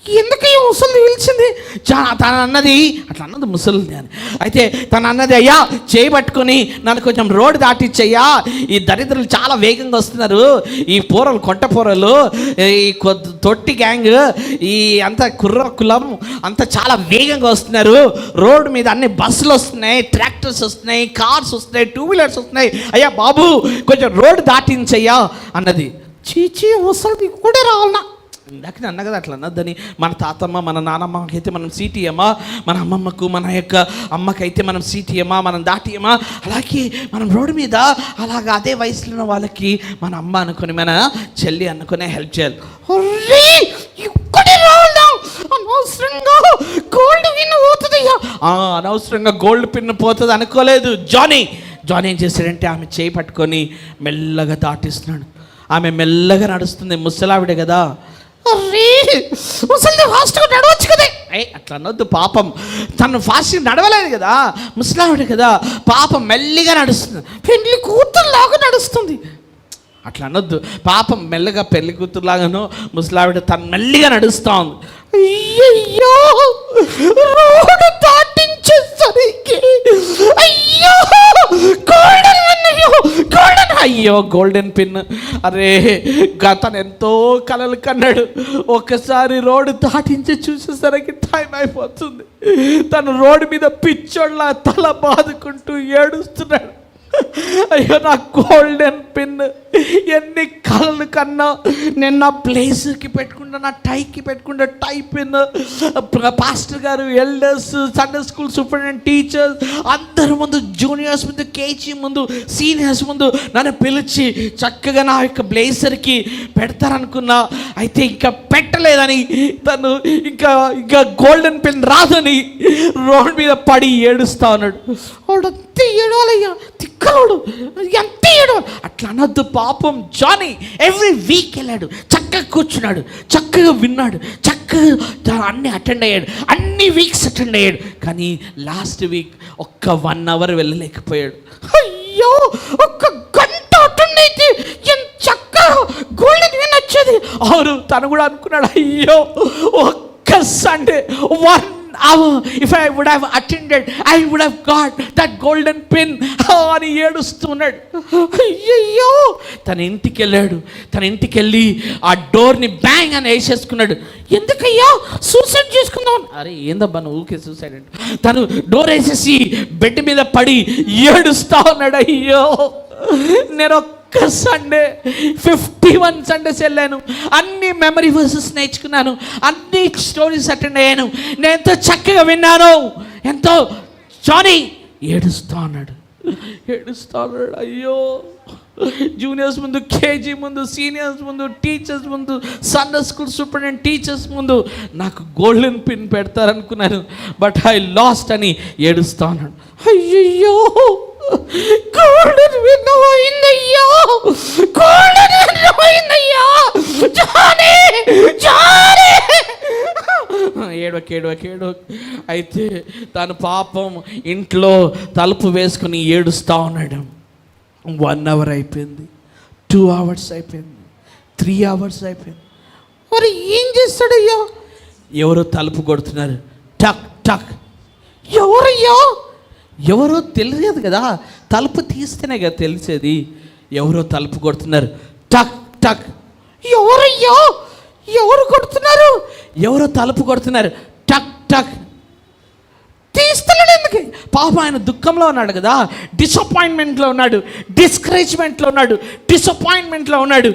ఎందుకయ్యా ముసలి పిలిచింది? తను అన్నది అట్లా అన్నది ముసలి అని. అయితే తను అన్నది, అయ్యా చేయబట్టుకొని నన్ను కొంచెం రోడ్డు దాటిచ్చయ్యా, ఈ దరిద్రులు చాలా వేగంగా వస్తున్నారు, ఈ పోరలు కొంట పోరలు, ఈ తొట్టి గ్యాంగ్, ఈ అంత కుర్ర కులం అంత చాలా వేగంగా వస్తున్నారు, రోడ్డు మీద అన్ని బస్సులు వస్తున్నాయి, ట్రాక్టర్స్ వస్తున్నాయి, కార్స్ వస్తున్నాయి, 2 వీలర్స్ వస్తున్నాయి, అయ్యా బాబు కొంచెం రోడ్డు దాటించయ్యా అన్నది. చీచీ ముసలిది కూడా రావాలన్నా, ఇందాక అన్న కదా అట్లా అన్నదని. మన తాతమ్మ మన నానమ్మకి అయితే మనం సీటీయమా, మన అమ్మమ్మకు మన యొక్క అమ్మకైతే మనం సీటీయమా, మనం దాటియమా, అలాగే మనం రోడ్డు మీద అలాగా అదే వయసులో ఉన్న వాళ్ళకి మన అమ్మ అనుకుని మన చెల్లి అనుకునే హెల్ప్ చేయాలి. అనవసరంగా గోల్డ్ పిన్ పోతుంది, అనవసరంగా గోల్డ్ పిన్ పోతుంది అనుకోలేదు జానీ ఏం చేశాడంటే ఆమె చేయి పట్టుకొని మెల్లగా దాటిస్తున్నాడు. ఆమె మెల్లగా నడుస్తుంది, ముసలావిడే కదా. ముసలి ఫాస్ట్గా నడవచ్చు కదా, అట్లా అనొద్దు, పాపం తను ఫాస్ట్గా నడవలేదు కదా, ముసలావిడ కదా, పాపం మెల్లిగా నడుస్తుంది, పెళ్లి కూతురులాగా నడుస్తుంది. అట్లా అనొద్దు, పాపం మెల్లగా పెళ్లి కూతురులాగాను ముసలావిడ తను మెల్లిగా నడుస్తూ ఉంది. అయ్యయ్యో రోడ్డు దాటించేసరికి అయ్యో గోల్డెన్ పిన్. అరే తను ఎంతో కలలు కన్నాడు, ఒకసారి రోడ్డు దాటించి చూసేసరికి టైం అయిపోతుంది. తను రోడ్డు మీద పిచ్చోళ్ళ తల బాదుకుంటూ ఏడుస్తున్నాడు. అయ్యో నా గోల్డెన్ పిన్, ఎన్ని కళలు కన్నా నేను నా బ్లేజర్కి పెట్టుకుంటా, నా టైకి పెట్టుకుంటా టై పిన్. పాస్టర్ గారు, elders, Sunday school superintendent, teachers అందరి ముందు, జూనియర్స్ ముందు, కేజీ ముందు, సీనియర్స్ ముందు నన్ను పిలిచి చక్కగా నా యొక్క బ్లేజర్కి పెడతారనుకున్నా. అయితే ఇంకా పెట్టలేదని, తను ఇంకా గోల్డెన్ పిన్ రాదని రోడ్ మీద పడి ఏడుస్తా ఉన్నాడు. వాడంతే ఏడవాలయ్యా, తిక్కలోడు ఎంత ఏడవాలి. అట్లా అనొద్దు పాపం. జానీ ఎవ్రీ వీక్ వెళ్ళాడు, చక్కగా కూర్చున్నాడు, చక్కగా విన్నాడు, చక్కగా అన్ని అటెండ్ అయ్యాడు, అన్ని వీక్స్ అటెండ్ అయ్యాడు. కానీ లాస్ట్ వీక్ ఒక్క 1 hour వెళ్ళలేకపోయాడు. అయ్యో ఒక్క గంట అటెండ్ అయితే ఎంత చక్కగా గోల్డెన్ విన్ వచ్చేది. అవును, తను కూడా అనుకున్నాడు, అయ్యో ఒక్క Sunday 1 hour if I would have attended I would have got that golden pin అని ఏడుస్తున్నాడు. అయ్యయ్యో తన ఇంటికి వెళ్ళి ఆ డోర్ని బ్యాంగ్ అని వేసేసుకున్నాడు. ఎందుకయ్యా సూసైడ్ చేసుకుందాం? అరే ఏందబ్బా నువ్వు ఊకే సూసైడ్ అంటే. తను డోర్ వేసేసి బెడ్ మీద పడి ఏడుస్తా ఉన్నాడు. అయ్యో నేను ఒక్క సండే 51 సండేస్ వెళ్ళాను, అన్ని మెమరీ వర్సెస్ నేర్చుకున్నాను, అన్ని స్టోరీస్ అటెండ్ అయ్యాను, నేను ఎంతో చక్కగా విన్నాను, ఎంతో. జానీ ఏడుస్తా ఉన్నాడు. అయ్యో జూనియర్స్ ముందు, కేజీ ముందు, సీనియర్స్ ముందు, టీచర్స్ ముందు, సండే స్కూల్ సూపరింటెండెంట్ టీచర్స్ ముందు నాకు గోల్డెన్ పిన్ పెడతారనుకున్నాను, బట్ ఐ లాస్ట్ అని ఏడుస్తా ఉన్నాడు. అయ్యయ్యో గోల్డెన్ విన్ అయిందయ్యా, గోల్డెన్ విన్ అయిందయ్యా. జానీ ఏడవకేడో. అయితే తను పాపం ఇంట్లో తలుపు వేసుకుని ఏడుస్తూ ఉన్నాడు. 1 hour అయిపోయింది, 2 hours అయిపోయింది, 3 hours అయిపోయింది. మరి ఏం చేస్తాడయ్యా? ఎవరో తలుపు కొడుతున్నారు, టక్ టక్. ఎవరయ్యా? ఎవరో తెలియదు కదా, తలుపు తీస్తేనే కదా తెలిసేది. ఎవరో తలుపు కొడుతున్నారు, టక్ టక్. ఎవరయ్యా? ఎవరు కొడుతున్నారు? ఎవరో తలుపు కొడుతున్నారు, టక్ టక్. తీస్తున్నాడు ఎందుకు? పాప ఆయన దుఃఖంలో ఉన్నాడు కదా, డిసప్పాయింట్మెంట్లో ఉన్నాడు, డిస్కరేజ్మెంట్లో ఉన్నాడు, డిసప్పాయింట్మెంట్లో ఉన్నాడు,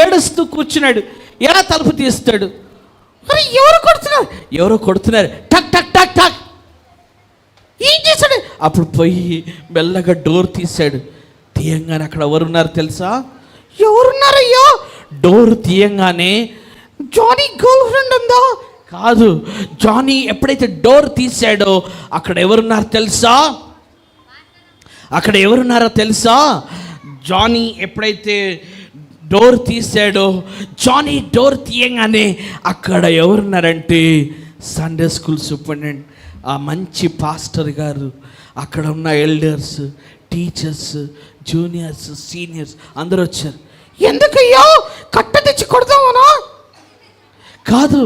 ఏడుస్తూ కూర్చున్నాడు. ఎలా తలుపు తీస్తాడు? మరి ఎవరు కొడుతున్నారు, టక్ టక్ టక్ టక్. ఏం చేశాడు? అప్పుడు పోయి మెల్లగా డోర్ తీశాడు. తీయంగానే అక్కడ ఎవరున్నారు తెలుసా? ఎవరున్నారయ్యా? డోర్ తీయంగానే జానీ గర్ల్ ఫ్రెండ్ ఉందా? కాదు. జానీ ఎప్పుడైతే డోర్ తీసాడో అక్కడ ఎవరున్నారో తెలుసా? జానీ ఎప్పుడైతే డోర్ తీసాడో, జానీ డోర్ తీయంగానే అక్కడ ఎవరున్నారంటే సండే స్కూల్ సూపరింటెండెంట్, ఆ మంచి పాస్టర్ గారు, అక్కడ ఉన్న ఎల్డర్స్, టీచర్స్, జూనియర్స్, సీనియర్స్ అందరూ వచ్చారు. ఎందుకయ్యా? కట్ట తెచ్చి కొడదామనా? కాదు,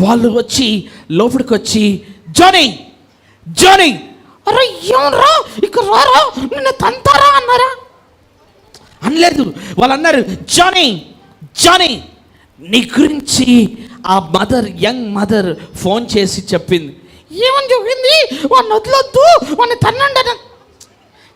వాళ్ళు వచ్చి లోపలికి వచ్చి జానీ జానీ, అరే ఏమరా ఇక్కడ రారా, నిన్ను తంతారా అన్నారా? అనలేదు. వాళ్ళు అన్నారు, జానీ జానీ నీ గురించి ఆ మదర్, యంగ్ మదర్ ఫోన్ చేసి చెప్పింది. ఏమని చెప్పింది? వాడిని వదలొద్దు, వాడిని తన్నండి.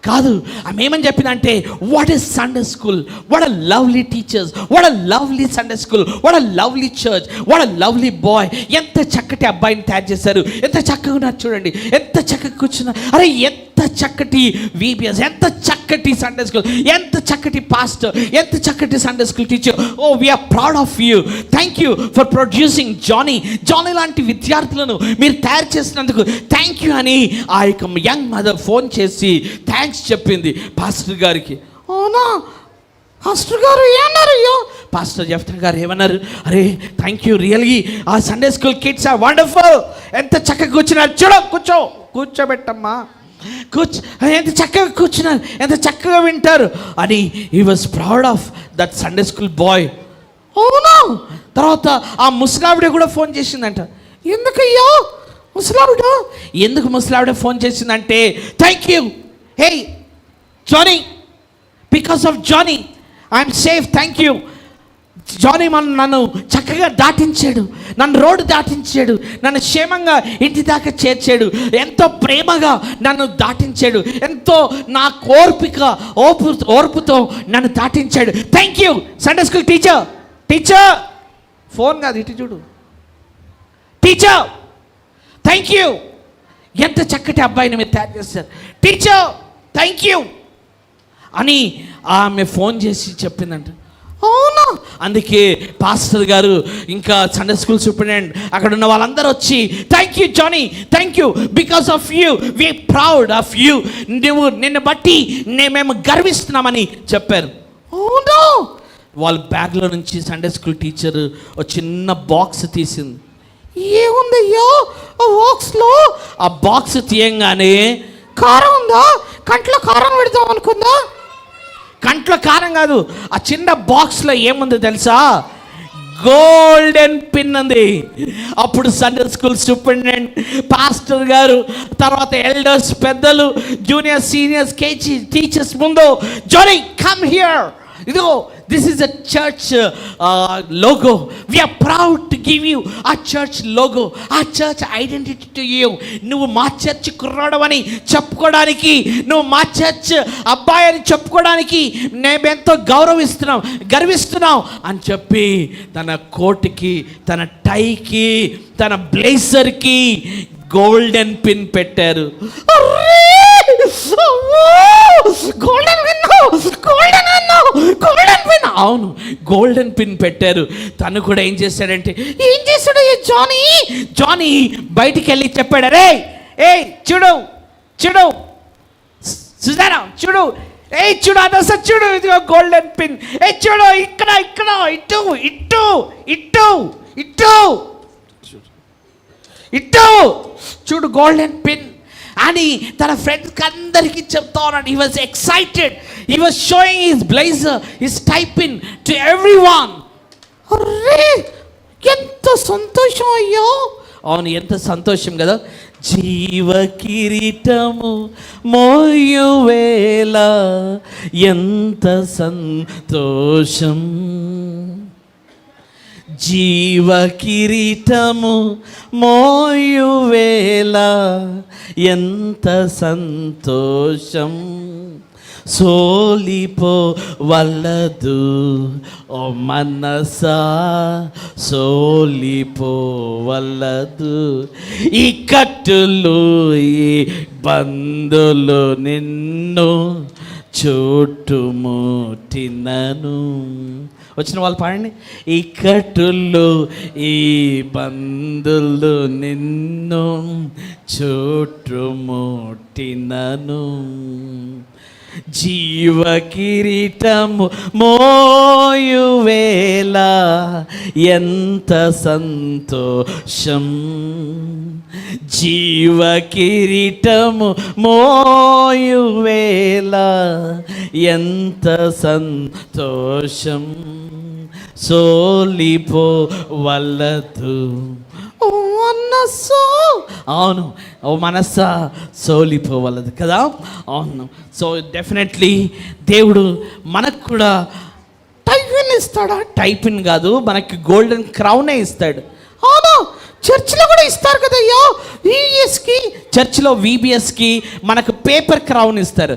కాదు, ఆమె ఏమని చెప్పిందంటే, what is Sunday school, what a lovely teachers, what a lovely Sunday school, what a lovely church, what a lovely bye. ఎంత చక్కటి అబ్బాయిని తయారు చేశారు, ఎంత చక్కగా ఉన్నారు చూడండి, ఎంత చక్కగా కూర్చున్నారు. అరే ఎంత చక్కటి విబిఎస్, ఎంత చక్కటి సండే స్కూల్, ఎంత చక్కటి పాస్టర్, ఎంత చక్కటి Sunday school teacher. Oh we are proud of you, thank you for producing Johnny. Johnny లాంటి విద్యార్థులను మీరు తయారు చేసినందుకు థ్యాంక్ యూ అని ఆ యొక్క యంగ్ మదర్ ఫోన్ చేసి థ్యాంక్స్ చెప్పింది పాస్టర్ గారికి. అవునా పాస్టర్ గారు ఏమన్నారు? అయ్యో పాస్టర్ జెఫ్టర్ గారు ఏమన్నారు? అరే థ్యాంక్ యూ రియల్లీ, ఆ Sunday school kids are wonderful. ఎంత చక్కగా కూర్చున్నారు చూడ, కూర్చోబెట్టమ్మా, ఎంత చక్కగా కూర్చున్నారు, ఎంత చక్కగా వింటారు అని he was proud of that Sunday school bye. అవునా? తర్వాత ఆ ముసలావిడ కూడా ఫోన్ చేసిందంట. ఎందుకయ్యో ముసలావిడ, ఎందుకు ముసలావిడ ఫోన్ చేసిందంటే, thank you hey Johnny, because of Johnny I'm safe, thank you. Johnny నన్ను చక్కగా దాటించాడు, నన్ను రోడ్డు దాటించాడు, నన్ను క్షేమంగా ఇంటి దాకా చేర్చాడు, ఎంతో ప్రేమగా నన్ను దాటించాడు, ఎంతో నా ఓర్పుతో నన్ను దాటించాడు. Thank you Sunday school teacher phone కాదు ఇటు చూడు, టీచర్ థ్యాంక్ యూ, ఎంత చక్కటి అబ్బాయిని మీరు తయారు చేస్తారు, టీచర్ థ్యాంక్ యూ అని ఆమె ఫోన్ చేసి చెప్పిందంట. అవునా? అందుకే పాస్టర్ గారు ఇంకా సండే స్కూల్ సూపరింటెండెంట్ అక్కడ ఉన్న వాళ్ళందరూ వచ్చి thank you Johnny, thank you, because of you we proud of you, నిన్ను బట్టి మేము గర్విస్తున్నామని చెప్పారు. అవునా? వాళ్ళ బ్యాగ్లో నుంచి సండే స్కూల్ టీచర్ ఒక చిన్న బాక్స్ తీసింది. ఏముందయ్యో ఆ బాక్స్లో? ఆ బాక్స్ తీయంగానే కారం ఉందా, కంట్లో కారం పెడతాం అనుకుందా? కంట్లో కారం కాదు, ఆ చిన్న బాక్స్లో ఏముంది తెలుసా? గోల్డెన్ పిన్ ఉంది. అప్పుడు సండే స్కూల్ సూపరింటెండెంట్, పాస్టర్ గారు, తర్వాత ఎల్డర్స్, పెద్దలు, జూనియర్ సీనియర్స్, కేజీ టీచర్స్ ముందు, జానీ కమ్ హియర్, ఇదిగో this is a church logo, we are proud to give you ఆ చర్చ్ లోగో, ఆ చర్చ్ ఐడెంటిటీ టు యూ. నువ్వు మా చర్చ్ కుర్రాడవని చెప్పుకోవడానికి, నువ్వు మా చర్చ్ అబ్బాయి అని చెప్పుకోవడానికి మేమెంతో గర్విస్తున్నాం అని చెప్పి తన కోట్కి, తన టైకి, తన బ్లేజర్కి గోల్డెన్ పిన్ పెట్టారు. గోల్డెన్ పిన్, అవును గోల్డెన్ పిన్ పెట్టారు. తను కూడా ఏం చేశాడంటే, ఏం చేశాడు జానీ బయటికి వెళ్ళి చెప్పాడు, అరే ఏ చూడు సుజానా చూడు, చూడు అదస చూడు, ఇదిగో గోల్డెన్ పిన్, చూడు ఇక్కడ ఇటు చూడు గోల్డెన్ పిన్ అని తన ఫ్రెండ్స్కి అందరికీ చెప్తా ఉన్నాడు. He was excited, he was showing his blazer, his tiepin to everyone. అరే ఎంత సంతోషం అయ్యో! అవును ఎంత సంతోషం కదా. జీవ కిరీటము మోయువేళ ఎంత సంతోషం, జీవ కిరీటము మోయువేళ ఎంత సంతోషం, సోలిపోవలదు ఓ మనసా, సోలిపోవలదు ఈ కట్టులు ఈ బందులు నిన్ను చుట్టుముట్టినను. వచ్చిన వాళ్ళు పాడండి. ఈ కట్టులు ఈ బందులు నిన్ను చుట్టుముట్టినను, జీవ కిరీటము మోయువేళ ఎంత సంతోషం, జీవ కిరీటము మోయువేళ ఎంత సంతోషం, సోలిపోవలదు ఓ మనస్సా. అవును, ఓ మనస్సా సోలిపోవలదు కదా. అవును. సో డెఫినెట్లీ దేవుడు మనకు కూడా టైపిన్ ఇస్తాడా? టైపిన్ కాదు, మనకి గోల్డెన్ క్రౌనే ఇస్తాడు. అవును, చర్చిలో కూడా ఇస్తారు కదయ్యా. విబిఎస్కి, చర్చిలో విబిఎస్కి మనకు పేపర్ క్రౌన్ ఇస్తారు,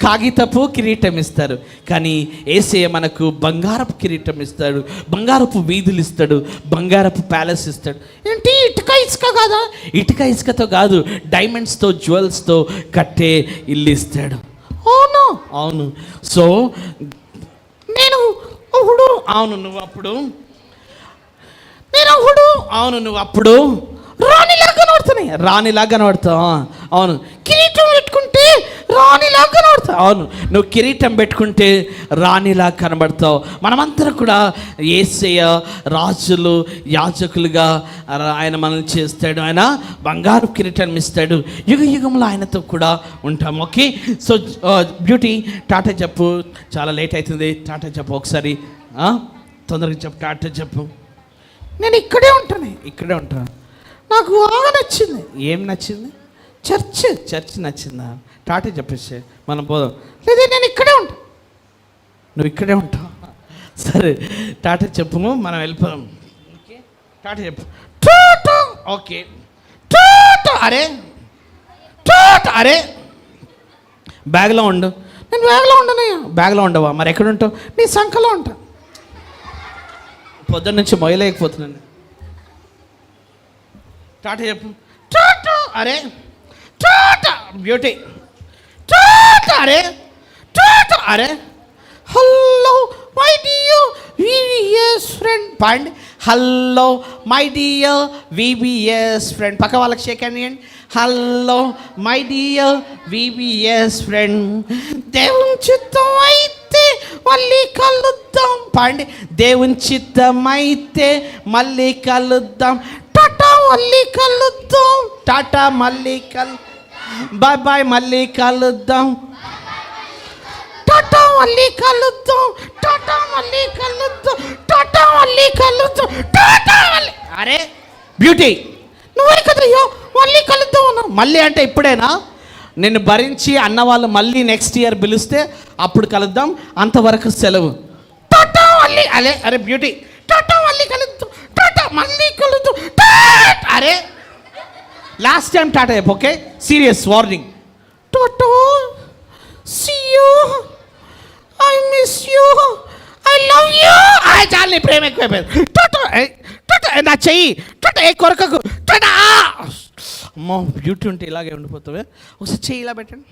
కాగితపు కిరీటం ఇస్తారు. కానీ యేసయ్య మనకు బంగారపు కిరీటం ఇస్తాడు, బంగారపు వీధులు ఇస్తాడు, బంగారపు ప్యాలెస్ ఇస్తాడు. ఏంటి, ఇటుక ఇసుక కాదా? ఇటుక ఇసుకతో కాదు, డైమండ్స్తో జ్యువెల్స్తో కట్టే ఇల్లు ఇస్తాడు. అవును అవును. సో నేను ఒకడు, అవును నువ్వు అప్పుడు, నేను ఒకడు, అవును నువ్వు అప్పుడు రాణిలాగా కనబడుతున్నాయి, రాణిలాగా కనబడతావు. అవును, కిరీటం పెట్టుకుంటే రాణిలాగా కనబడతావు. అవును, నువ్వు కిరీటం పెట్టుకుంటే రాణిలాగా కనబడతావు. మనమందరం కూడా యేసయ్య రాజులు యాజకులుగా ఆయన మనల్ని చేస్తాడు. ఆయన బంగారు కిరీటం ఇస్తాడు. యుగ యుగంలో ఆయనతో కూడా ఉంటాం. ఓకే. సో బ్యూటీ టాటా చెప్పు, చాలా లేట్ అవుతుంది. టాటా చెప్పు ఒకసారి, తొందరగా చెప్పు, టాటా చెప్పు. నేను ఇక్కడే ఉంటాను, ఇక్కడే ఉంటాను. నాకు బాగా నచ్చింది. ఏం నచ్చింది? చర్చ్ నచ్చిందా? టాటా చెప్పేసి మనం పోదాం. లేదా నేను ఇక్కడే ఉంటాను. నువ్వు ఇక్కడే ఉంటావు, సరే టాటా చెప్పు, మనం వెళ్ళిపోదాం. ఓకే, టాటా చెప్పు. టాటా. ఓకే, టాటా. అరే టాటా. అరే బ్యాగ్లో ఉండు. నేను బ్యాగ్లో ఉండనయ్యా. బ్యాగ్లో ఉండవా? మరి ఎక్కడ ఉంటావు? నీ సంఖలో ఉంటా. పొద్దున్న నుంచి మొయలేకపోతున్నాను. టాటా చెప్పు. టాటా. అరే టాటా. బ్యూటీ. టాటా. అరే టాటా. అరే hello my dear VBS friend. పాండి hello my dear VBS friend. పక్క వాళ్ళకి షేక్ హ్యాండ్ ఇవ్వండి. Hello my dear VBS friend. దేవుని చిత్తం అయితే మళ్ళీ కలుద్దాం. పాండి దేవుని చిత్తం అయితే మళ్ళీ కలుద్దాం. టాటా మళ్ళీ కలుద్దాం. టాటా మళ్ళీ బాయ్ బాయ్ మళ్ళీ కలుద్దాం. టాటా మళ్ళీ కలుద్దాం. టాటా మళ్ళీ కలుద్దాం. టాటా మళ్ళీ కలుద్దాం. టాటా మళ్ళీ. అరే బ్యూటీ, నువ్వే కదయ్యో మళ్ళీ కలుద్దాం అన్నా. మళ్ళీ అంటే ఇప్పుడేనా? నిన్ను భరించి అన్నవాళ్ళు మళ్ళీ నెక్స్ట్ ఇయర్ పిలిస్తే అప్పుడు కలుద్దాం, అంతవరకు సెలవు. టాటా మళ్ళీ. అరే బ్యూటీ, టాటా మళ్ళీ కలుద్దాం. టాటా మళ్ళీ కలుద్దాం. అరే లాస్ట్ టైం టాటా చెప్పు. Okay, serious warning. Tata, see you, I miss you, I love you. చాలు, నీ ప్రేమ ఎక్కువైపోయింది. టాటా. టాటా నా చెయ్యి. టాటా ఏ కొరకకు. టాటా. అమ్మో, బ్యూటీ ఉంటే ఇలాగే ఉండిపోతావే. ఒకసారి చెయ్యి ఇలా పెట్టండి,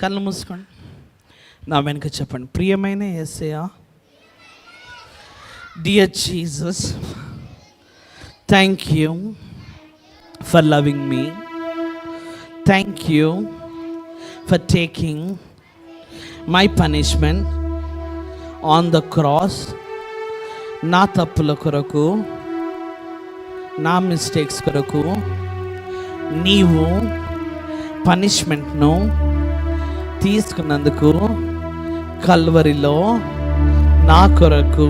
కళ్ళు మూసుకోండి, నా వెనుక చెప్పండి. ప్రియమైన Yesayya, dear Jesus, thank you for loving me. Thank you for taking my punishment on the cross. నా తప్పుల కొరకు, నా మిస్టేక్స్ కొరకు నీవు పనిష్మెంట్ను తీసుకున్నందుకు కల్వరిలో నా కొరకు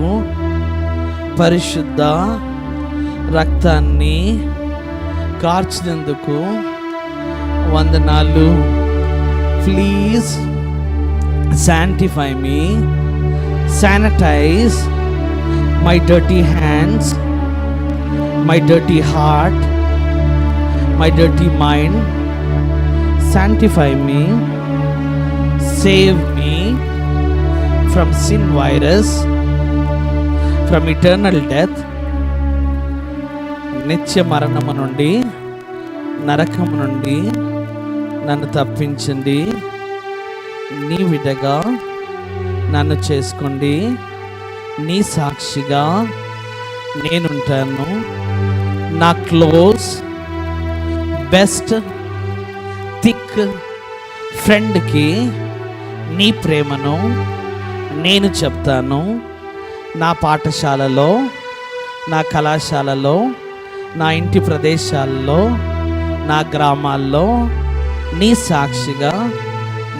పరిశుద్ధ రక్తాన్ని కార్చినందుకు వందనాలు. Please sanctify me, sanitise my dirty hands, my dirty heart, my dirty mind. Sanctify me, save me from sin virus, from eternal death, నిత్య మరణము నుండి, నరకము నుండి నన్ను తప్పించండి. నీ విడగా నన్ను చేసుకోండి. నీ సాక్షిగా నేనుంటాను. నా క్లోజ్ బెస్ట్ థిక్ ఫ్రెండ్కి నీ ప్రేమను నేను చెప్తాను. నా పాఠశాలలో, నా కళాశాలలో, నా ఇంటి ప్రదేశాల్లో, నా గ్రామాల్లో నీ సాక్షిగా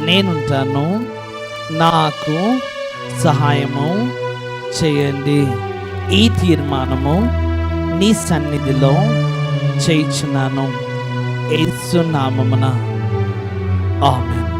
నేనుంటాను. నాకు సహాయము చేయండి. ఈ తీర్మానము నీ సన్నిధిలో చేయించున్నాను యేసు నామమున. ఆమేన్.